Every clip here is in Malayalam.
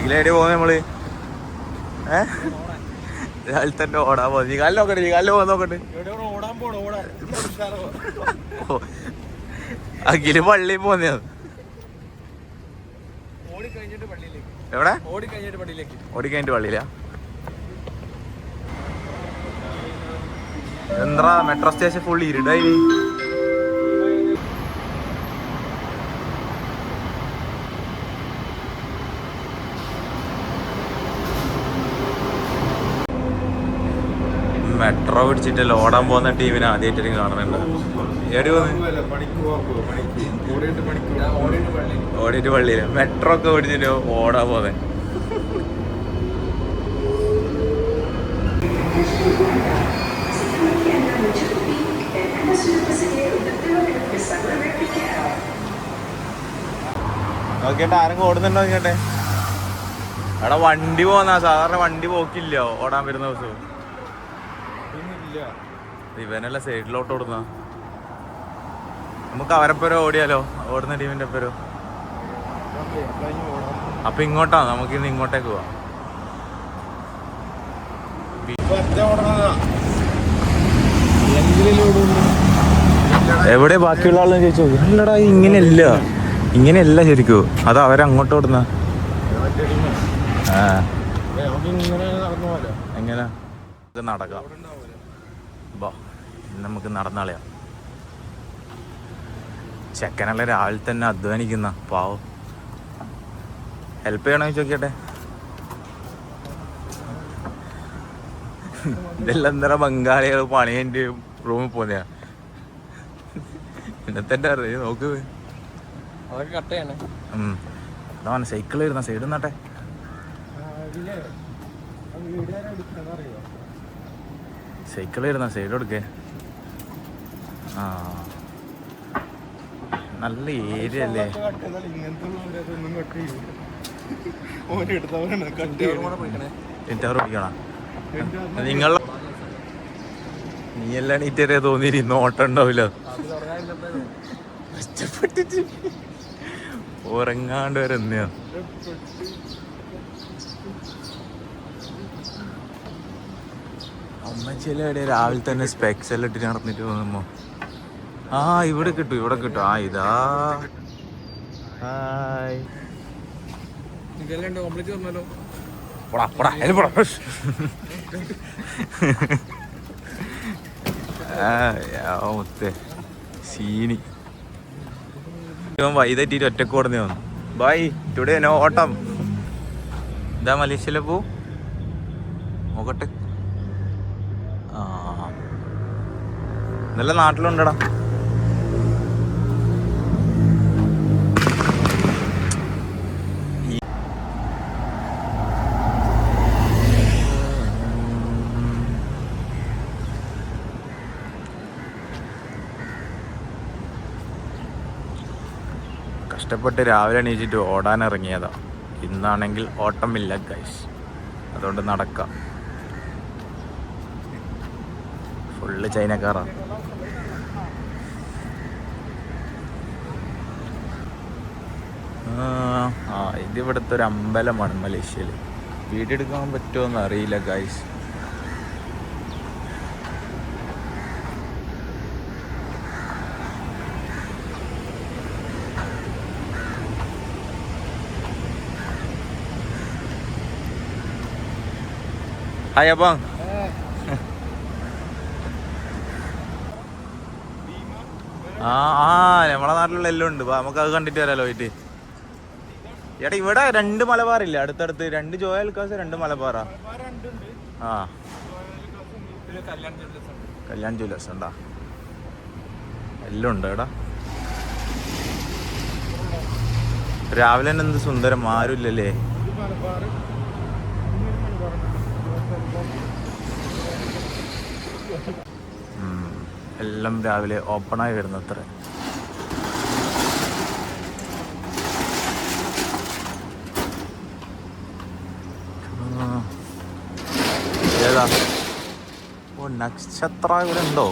ഇതിലേടി പോകുന്നത് നമ്മള് രാവിലെ തന്നെ ഓടാൻ പോകും. നീ കാലിൽ നോക്കട്ടെ, നീ കാലിൽ പോകാൻ നോക്കട്ടെ. അഖില് പള്ളിയിൽ പോന്നെയാണ്. എവിടെ ഓടിക്കഴിഞ്ഞിട്ട് പള്ളിയിലാ? എന്താ മെട്രോ സ്റ്റേഷൻ ഫുൾ ഇരുടായി. മെട്രോ പിടിച്ചിട്ടല്ല ഓടാൻ പോകുന്ന ടീമിനെ ആദ്യമായിട്ട് കാണുന്നുണ്ട്. ഓടിയിട്ട് പള്ളിയില്ല, മെട്രോ ഒക്കെ പിടിച്ചിട്ട് ഓടാൻ പോകുന്നത്. നോക്കിയിട്ട് ആരെങ്കിലും ഓടുന്നുണ്ടോ നോക്കട്ടെ. അവിടെ വണ്ടി പോന്നാ, സാധാരണ വണ്ടി പോക്കില്ല ഓടാൻ വരുന്ന ദിവസവും. ഇവനല്ല സൈഡിലോട്ട് ഓടുന്ന. നമുക്ക് അവരെപ്പരോ ഓടിയാലോ, ഓടുന്ന ടീമിന്റെ ഒപ്പരോ. അപ്പൊ ഇങ്ങോട്ടാ, നമുക്ക് ഇന്ന് ഇങ്ങോട്ടേക്ക് പോവാം. എവിടെ ബാക്കിയുള്ള ആളെന്ന് ചോദിച്ചോ. ഇല്ലടാ, ഇങ്ങനെയല്ല ശരിക്കും. അത് അവരങ്ങോട്ട് ഓടുന്ന. എങ്ങനെ നടക്കാം? നമുക്ക് നടന്നാളയാ. ചെക്കനല്ല രാവിലെ തന്നെ അധ്വാനിക്കുന്ന പാവം. ഹെൽപ്പ് ചെയ്യണോ ചോദിക്കട്ടെ. ഇതെല്ലാം എന്താ ബംഗാളികൾ പണിയൻ്റെ റൂമിൽ പോന്നെയാ. ഇന്നത്തെ നോക്ക്, അതാണ് സൈക്കിൾ വരുന്ന സൈഡ് നട്ടെ. സൈക്കിൾ വരുന്ന സൈഡ് കൊടുക്കേ. ആ, നല്ല ഏരിയ അല്ലേ. നിങ്ങളെ നീയെല്ലാം നീറ്റേ തോന്നിയിരുന്നു. ഓട്ടം ഉണ്ടാവില്ല, കഷ്ടപ്പെട്ടിട്ട് ഉറങ്ങാണ്ട് വരെ എന്നെയാ. അമ്മച്ചിയുടെ രാവിലെ തന്നെ സ്പെക്സ് എല്ലാം ഇട്ടിട്ട് നടന്നിട്ട് തോന്നുമ്പോ ആ ഇവിടെ കിട്ടും. ആ ഇതാ ഹായ്. സീനി വൈതെറ്റിട്ട് ഒറ്റക്ക് ഓടുന്നേ വന്നു. ബൈ ടുഡേ നോ ഓട്ടം. ഇതാ മലേഷ്യയിലെ പോ നോക്കട്ടെ. ആ നല്ല നാട്ടിലുണ്ടടാ. കഷ്ടപ്പെട്ട് രാവിലെ എണീച്ചിട്ട് ഓടാൻ ഇറങ്ങിയതാ. ഇന്നാണെങ്കിൽ ഓട്ടമില്ല ഗൈസ്, അതുകൊണ്ട് നടക്കാം. ഫുള്ള് ചൈനക്കാരാണ്. ഇത് ഇവിടുത്തെ ഒരു അമ്പലമാണ് മലേഷ്യയിൽ. വീഡിയോ എടുക്കാൻ പറ്റുമോന്ന് അറിയില്ല ഗൈസ്. ഹായ് അപ്പം. നമ്മളെ നാട്ടിലുള്ള എല്ലാം ഉണ്ട്. നമുക്ക് അത് കണ്ടിട്ട് വരാലോ പോയിട്ട്. എടാ ഇവിടെ 2 മലബാറില്ല അടുത്തടുത്ത്. 2 ജോയൽക്കാസ്, 2 മലബാറാ. ആ കല്യാൺ ജ്വല്ലേഴ്സ് ഉണ്ടാ, എല്ലാം ഉണ്ട് എടാ. രാവിലെ തന്നെ എന്ത് സുന്ദരം, ആരുമില്ലല്ലേ. എല്ലാം രാവിലെ ഓപ്പണായി വരുന്നത്ര. ഏതാ? ഓ നക്ഷത്ര ഇവിടെ ഉണ്ടോ?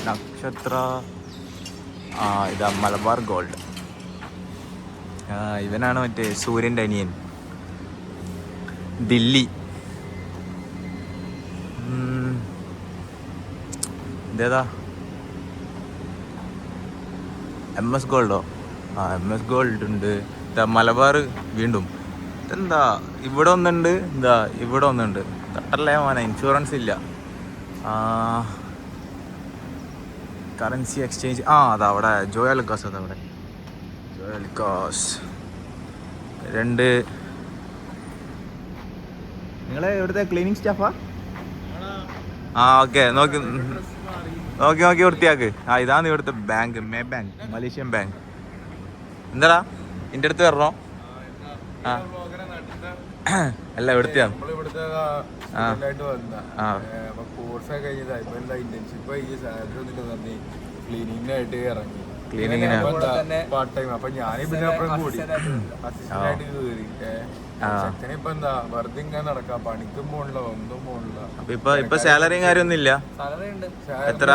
നക്ഷത്ര. ഇതാ മലബാർ ഗോൾഡ്. ഇവനാണ് മറ്റേ സൂര്യൻ്റെ അനിയൻ. ദില്ലി. ഇതേതാ? MS ഗോൾഡോ? MS ഗോൾഡ് ഉണ്ട്. മലബാർ വീണ്ടും. ഇതെന്താ ഇവിടെ ഒന്നുണ്ട്, എന്താ ഇവിടെ ഒന്നുണ്ട്. തട്ടല്ലേ മോനെ, ഇൻഷുറൻസ് ഇല്ല. കറൻസി എക്സ്ചേഞ്ച് അതാ അവിടെ ജോയാലുക്കാസ്. അതവിടെ ജോയാലുക്കാസ് 2. നിങ്ങളെ ഇവിടുത്തെ ക്ലീനിങ് സ്റ്റാഫാ? ഓക്കെ, നോക്കി നോക്കി നോക്കി വൃത്തിയാക്ക്. ഇതാണ് ഇവിടുത്തെ bank, may bank, Malaysian bank. എന്താടാ എൻ്റെ അടുത്ത് വരണോ? അല്ല ഇവിടുത്തെയാണ്. ക്ലീനിങ്ങിന് ഇപ്പൊ സാലറിയും കാര്യമൊന്നും ഇല്ല. എത്ര?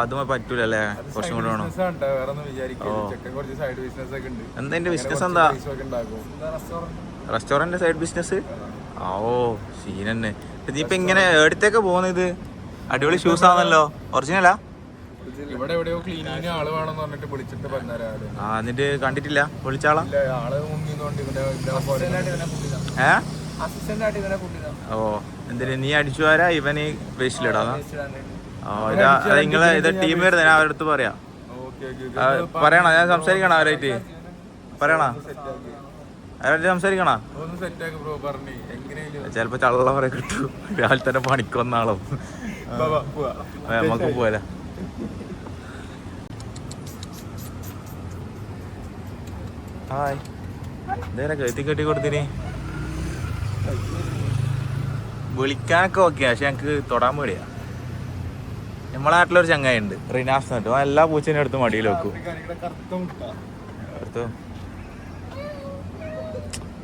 അത് പറ്റൂലല്ലേ, കുറച്ചും കൂടെ വേണം. എന്താ എന്റെ ബിസിനസ്? എന്താ റെസ്റ്റോറന്റ് സൈഡ് ബിസിനസ്? സീൻ തന്നെ. ഇപ്പൊ ഇങ്ങനെ എടുത്തേക്ക് പോകുന്നത്? അടിപൊളി ഷൂസ് ആണല്ലോ, ഒറിജിനലാ? ഇവിടെ എവിടെയോ ക്ലീനിങ് ആള് വേണമെന്ന് പറഞ്ഞിട്ട് വിളിച്ചിട്ട് പറഞ്ഞാൽ എന്നിട്ട് കണ്ടിട്ടില്ല. വിളിച്ചാളാ? എന്തിന് നീ അടിച്ചു വരാ? ഇവന് വേസ്റ്റിലിടാ? നിങ്ങളെ ഇത് ടീം വരുന്നത് ഞാൻ അവരുടെ അടുത്ത് പറയാം. പറയണ, ഞാൻ സംസാരിക്കണ അവരായിട്ട്? പറയണ, അവരായിട്ട് സംസാരിക്കണ? ചിലപ്പോ ചള്ള പറയാൻ കിട്ടൂ. രാവിലെ തന്നെ പണിക്കൊന്നാളോ. നമുക്ക് പോല. ഹായ്, എന്തേലും കെട്ടി കെട്ടി കൊടുത്തിന്. വിളിക്കാനൊക്കെ ഓക്കെ, പക്ഷെ ഞങ്ങക്ക് തൊടാൻ പേടിയാ. നമ്മളെ നാട്ടിലൊരു ചങ്ങായി ഉണ്ട്, റിനാസ് എന്നിട്ട്. എല്ലാ പൂച്ചേനും എടുത്ത് മടിയിൽ വെക്കും. എടുത്തു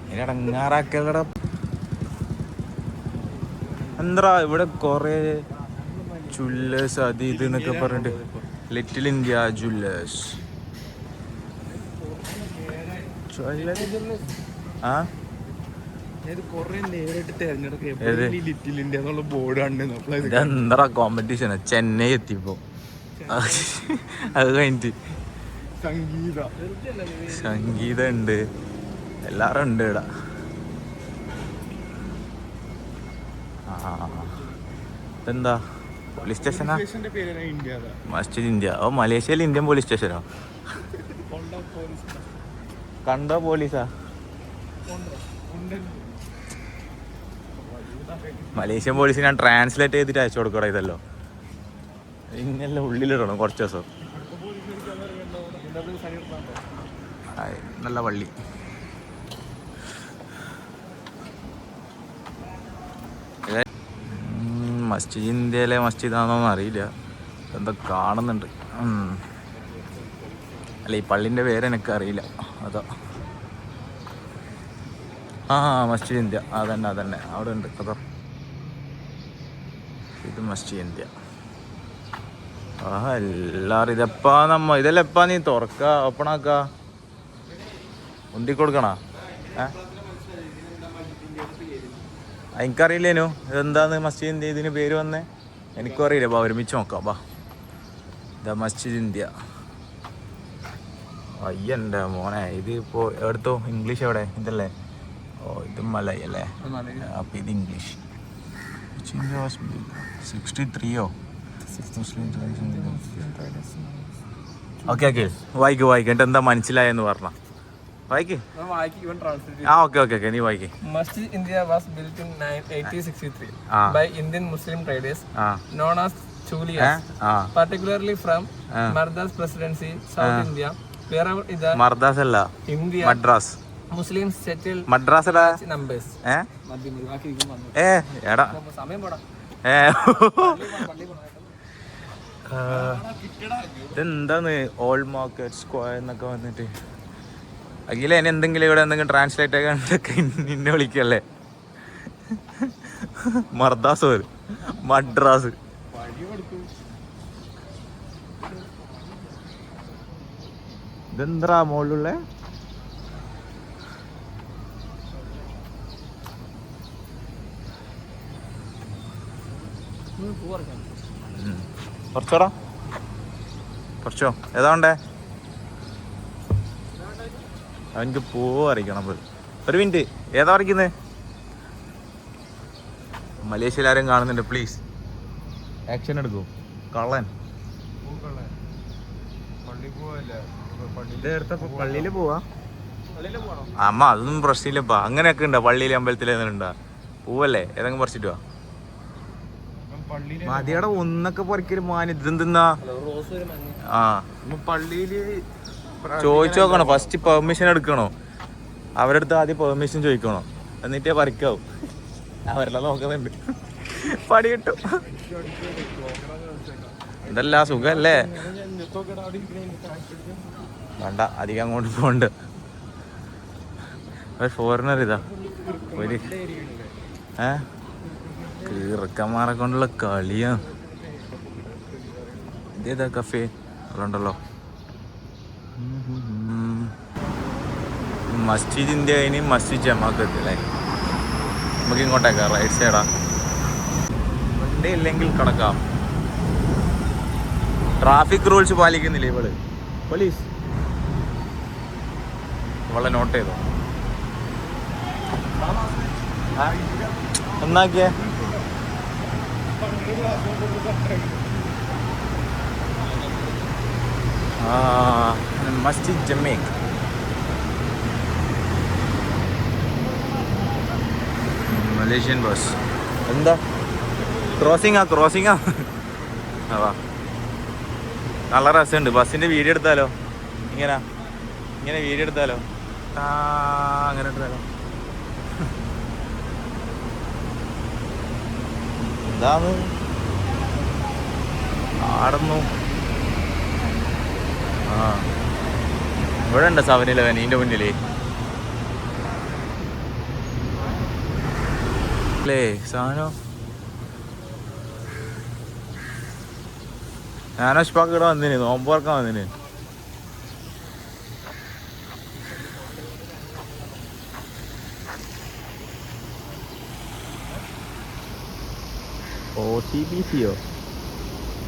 ഇനി അടങ്ങാറാക്കലട. എന്താ ഇവിടെ കൊറേ ജ്വല്ലേഴ്സ് അത് ഇത് എന്നൊക്കെ പറഞ്ഞിട്ട്. Little India Jewellers. ഇതെന്താ കോമ്പറ്റീഷൻ? ചെന്നൈ എത്തിയപ്പോ അത് കഴിഞ്ഞിട്ട് സംഗീത ഉണ്ട്, എല്ലാരും ഉണ്ട് ഇവിടെ. ഇതെന്താ പോലീസ് സ്റ്റേഷനാ? മസ്ജിദ് ഇന്ത്യ. മലേഷ്യയിൽ ഇന്ത്യൻ പോലീസ് സ്റ്റേഷനോ? കണ്ടോ പോലീസാ? മലേഷ്യൻ പോലീസ് ഞാൻ ട്രാൻസ്ലേറ്റ് ചെയ്തിട്ട് അയച്ചു കൊടുക്കടാ. ഇതല്ലോ ഇങ്ങനെല്ലാം ഉള്ളിലിടണം കുറച്ച് ദിവസം. നല്ല വള്ളി. മസ്ജിദ് ഇന്ത്യയിലെ മസ്ജിദാണോന്ന് അറിയില്ല, എന്താ കാണുന്നുണ്ട്. അല്ല, ഈ പള്ളിൻ്റെ പേര് എനിക്ക് അറിയില്ല, അതാ. മസ്ജിദ് ഇന്ത്യ, അതന്നെ അതന്നെ, അവിടെ ഉണ്ട്. അതോ ഇത് മസ്ജിദ് ഇന്ത്യ. എല്ലാരും ഇതെല്ലാം എപ്പാ നീ തുറക്ക, ഓപ്പണാക്ക? ഉന്തി കൊടുക്കണ? എനിക്കറിയില്ലേനു ഇതെന്താന്ന് മസ്ജിദ് ഇന്ത്യ ഇതിന് പേര് വന്നേ. എനിക്കും അറിയില്ല. ഒരുമിച്ച് നോക്കാം. ഇതാ മസ്ജിദ് ഇന്ത്യ. അയ്യൻ്റെ മോനെ, ഇത് ഇപ്പോൾ എടുത്തോ? ഇംഗ്ലീഷ് എവിടെ? ഇതല്ലേ? ഇത് മലയാളം അല്ലേ? അപ്പം ഇത് ഇംഗ്ലീഷ്. 63 ഓക്കെ വായിക്ക്. എന്താ മനസ്സിലായെന്ന് പറഞ്ഞ വായിക്ക്. ഓക്കെ നീ വായിക്ക്. Masjid India was built in 1863 by Indian Muslim traders known as Chulias, particularly from Madras Presidency, South India, wherever is Madras അല്ല, India Madras. Muslims settled Madras numbers. എടാ ഇതെന്താന്ന് ഓൾഡ് മാർക്കറ്റ് സ്ക്വയർ എന്നൊക്കെ വന്നിട്ട്. അഖില ഇനി എന്തെങ്കിലും ഇവിടെ എന്തെങ്കിലും ട്രാൻസ്ലേറ്റ് ആക്കാണ്ടൊക്കെ നിന്നെ വിളിക്കല്ലേ? മർദാസ് മദ്രാസ്. ഇതെന്താ മോളിലുള്ള കുറച്ചോടാ കുറച്ചോ ഏതാ വേണ്ടേ? അവനിക്ക് പൂ പറിക്കണം. ഒരു മിനിറ്റ്, ഏതാ പറിക്കുന്നത്? മലേഷ്യയിൽ ആരും കാണുന്നുണ്ട്, പ്ലീസ് ആക്ഷൻ എടുക്കൂ. കള്ളൻ പള്ളിയിൽ പോവാ. അമ്മ അതൊന്നും പ്രശ്നമില്ലപ്പാ. അങ്ങനെയൊക്കെ ഉണ്ടോ പള്ളിയിൽ അമ്പലത്തിൽ ഉണ്ടാ? പൂവല്ലേ, ഏതെങ്കിലും പറിച്ചിട്ട് വാ. മതിയുടെ ഒന്നൊക്കെ പറിക്കല് മാൻ. ഇതെന്തിന്നാ? ആ പള്ളിയില് ചോദിച്ചു നോക്കണോ? ഫസ്റ്റ് പെർമിഷൻ എടുക്കണോ? അവരുടെ അടുത്ത് ആദ്യം പെർമിഷൻ ചോദിക്കണോ, എന്നിട്ടേ പറിക്കാവും. അവരെല്ലാം നോക്കുന്നുണ്ട്. പടി കിട്ടും. ഇതല്ല സുഖല്ലേ? വേണ്ട, അധികം അങ്ങോട്ട് പോണ്ട്. ഫോറിനർ ഇതാ ഒരു കീറക്കന്മാരെ കൊണ്ടുള്ള കളിയാ. ഇതേതാ കഫേ ഉണ്ടല്ലോ. മസ്ജിദിൻ്റെ അതിന് മസ്ജിദ് ജമാഅത്ത് അല്ലേ? നമുക്ക് ഇങ്ങോട്ടേക്കാം, റൈറ്റ് സൈഡാ. വണ്ടി ഇല്ലെങ്കിൽ കിടക്കാം. ട്രാഫിക് റൂൾസ് പാലിക്കുന്നില്ലേ ഇവള്? പോലീസ് ഇവളെ നോട്ട് ചെയ്തോ? എന്നാക്കിയേ? Masjid Jamek. Malaysian bus. എന്താ ക്രോസിങ്ങാ? അതാ നല്ല രസമുണ്ട്. ബസ്സിന്റെ വീഡിയോ എടുത്താലോ? ഇങ്ങനെ വീഡിയോ എടുത്താലോ? അങ്ങനെ എടുത്താലോ? എന്താണ് ആടുന്നു? ഇവിടെ ഉണ്ട് 7-Eleven ഇതിന്റെ മുന്നില് അല്ലേ സാധനം. ഞാനഷ്പാക്ക് ഇവിടെ വന്നിന്, നോമ്പ് തുറക്കാൻ വന്നിന്. OCBCയോ?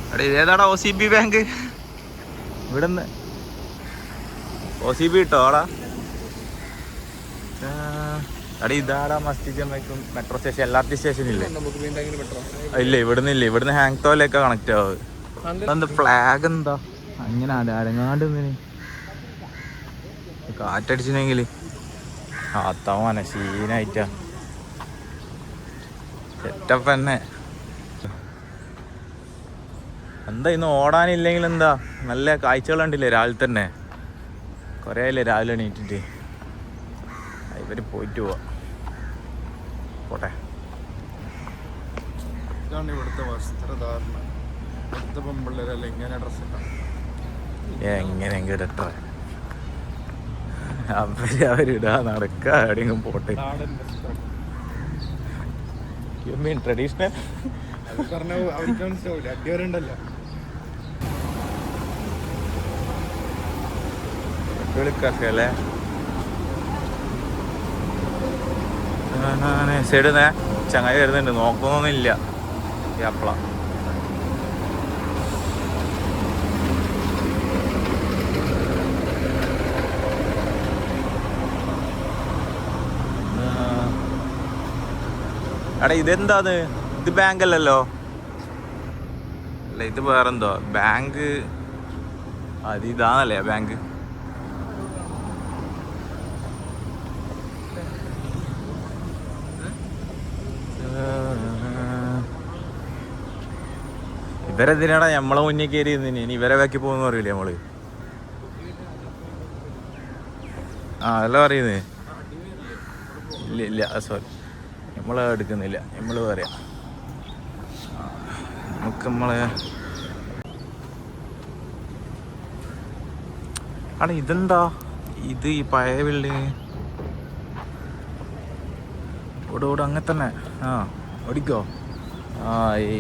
അവിടെ ഇതേതാടാ OCB ബാങ്ക്? ഇവിടുന്ന് OCB കിട്ടോ ആടാ? അവിടെ ഇതാടാ മസ്ജിദ് ജമീഖും മെട്രോ സ്റ്റേഷൻ, LRT സ്റ്റേഷനില്ലേ? ഇല്ല, ഇവിടുന്ന് ഹാങ്തോയിലേക്കാ കണക്ട് ആവുക. എന്താ ഫ്ലാഗ് എന്താ അങ്ങനെ അരങ്ങാണ്ട് കാറ്റടിച്ചിനെങ്കിൽ അത്തവനെ സീനായിട്ടാ സെറ്റപ്പ് തന്നെ. എന്താ ഇന്ന് ഓടാനില്ലെങ്കിൽ എന്താ? നല്ല കാഴ്ചകൾ കണ്ടില്ലേ രാവിലെ തന്നെ? കുറേ ആയില്ലേ രാവിലെ എണീറ്റിട്ട്. ഇവര് പോയിട്ട് പോവാ. പോട്ടെ. ഇതാണ് ഇവിടുത്തെ വസ്ത്രധാരണ. എങ്ങനെ ഇടട്ടെ? അവരിടാ നടക്കുക എവിടെയെങ്കിലും പോട്ടെ. You mean traditional? വിളിക്കല്ലേ സൈഡ് ചങ്ങായി വരുന്നുണ്ട്, നോക്കുന്നൊന്നുമില്ല. അപ്പള എടാ ഇതെന്താത്? ഇത് ബാങ്ക് അല്ലല്ലോ. അല്ല ഇത് വേറെന്തോ ബാങ്ക്. ഇതാണല്ലേ ബാങ്ക്? ഇവരെന്തിനാടാ നമ്മളെ മുന്നേ കയറി ഇനി ഇവരെ ബാക്കി പോകുന്ന പറയില്ലേ നമ്മള്? അതല്ല പറയുന്നേ. ഇല്ല സോറി, നമ്മള് എടുക്കുന്നില്ല. നമ്മള് പറയാം നമുക്ക് ആടാ ഇതെന്താ? ഇത് ഈ പഴയ ബിൽഡിങ്. ഓടോട് അങ്ങനെ തന്നെ. ഓടിക്കോ.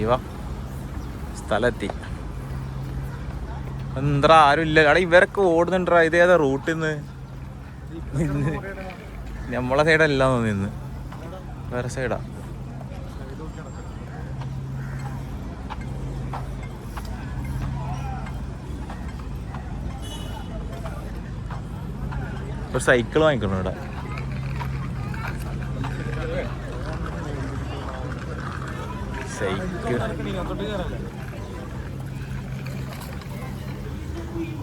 വാ, സ്ഥലത്തി. എന്താ ആരും ഇല്ല. അവിടെ ഇവരൊക്കെ ഓടുന്നുണ്ടാ. ഇതേതാ റൂട്ടിന്ന്? നമ്മളെ സൈഡല്ല നിന്ന് വേറെ സൈഡാ. ഒരു സൈക്കിൾ വാങ്ങിക്കണം ഇവിടെ. സൈക്കിൾ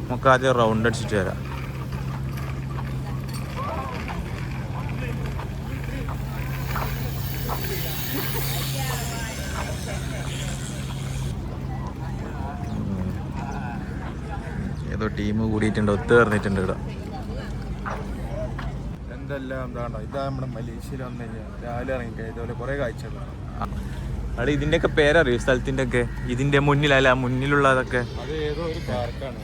നമുക്ക് ആദ്യം റൗണ്ട് അടിച്ചിട്ട് വരാം. ഏതോ ടീം കൂടിയിട്ടുണ്ട്, ഒത്തുചേർന്നിട്ടുണ്ട് ഇവിടെ. എന്തെല്ലാം എന്താണോ ഇതാ നമ്മുടെ മലേഷ്യയിൽ വന്നു കഴിഞ്ഞാൽ രാവിലെ ഇറങ്ങിക്കുക ഇതുപോലെ കുറേ കാഴ്ചകൾ. അവിടെ ഇതിൻ്റെയൊക്കെ പേരറിയോ സ്ഥലത്തിൻ്റെ ഒക്കെ? ഇതിൻ്റെ മുന്നിലല്ല, മുന്നിലുള്ളതൊക്കെ അത് ഏതോ ഒരു പാർക്കാണ്.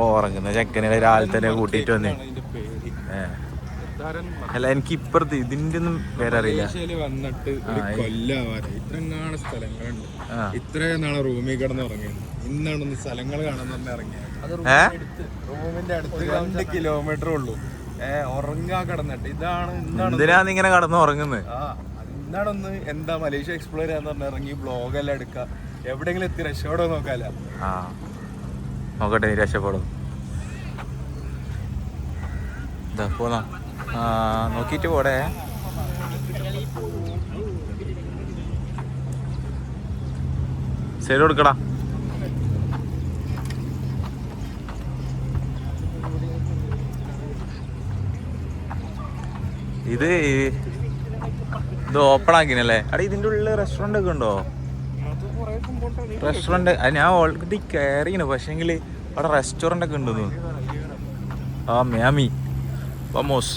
ഉറങ്ങുന്ന ചെക്കനെ രാവിലെ തന്നെ കൂട്ടിയിട്ട് വന്നേ. അല്ല, എനിക്ക് ഇപ്പുറത്ത് ഇതിൻ്റെ ഒന്നും പേരറിയില്ല. വന്നിട്ട് ഇത്രങ്ങാണ് സ്ഥലങ്ങളുണ്ട്. ഇത്രയും നാളെ റൂമിൽ കിടന്ന് ഉറങ്ങിയത്. ഇന്നാണ് സ്ഥലങ്ങൾ കാണാൻ തന്നെ ഇറങ്ങിയത്. റൂമിന്റെ അടുത്ത് 2 കിലോമീറ്റർ ഉള്ളൂ. ഉറങ്ങാൻ കിടന്നിട്ട് ഇതാണ് എന്തിനാണ് ഇങ്ങനെ കടന്ന് ഉറങ്ങുന്നത്? ഇന്നാണൊന്ന് എന്താ മലേഷ്യ എക്സ്പ്ലോർ ചെയ്യാന്ന് പറഞ്ഞ ഇറങ്ങി ബ്ലോഗെല്ലാം എടുക്കാം. എവിടെയെങ്കിലും എത്തി രക്ഷപ്പെടോ നോക്കാല. നോക്കട്ടെ, നീ രക്ഷപ്പെടും. ഇതാ പോന്നാ, നോക്കിയിട്ട് പോടെ. സൈഡ് കൊടുക്കടാ. ഇത് ഓപ്പൺ ആക്കിനല്ലേ? അടെ ഇതിൻ്റെ ഉള്ളിൽ റെസ്റ്റോറൻ്റ് ഒക്കെ ഉണ്ടോ? റെസ്റ്റോറൻറ്റ് ഞാൻ ഓൾറെഡി കയറിയാണ്, പക്ഷേങ്കിൽ അവിടെ റെസ്റ്റോറൻ്റ് ഒക്കെ ഉണ്ടെന്ന്. ആ മ്യാമി വമോസ്.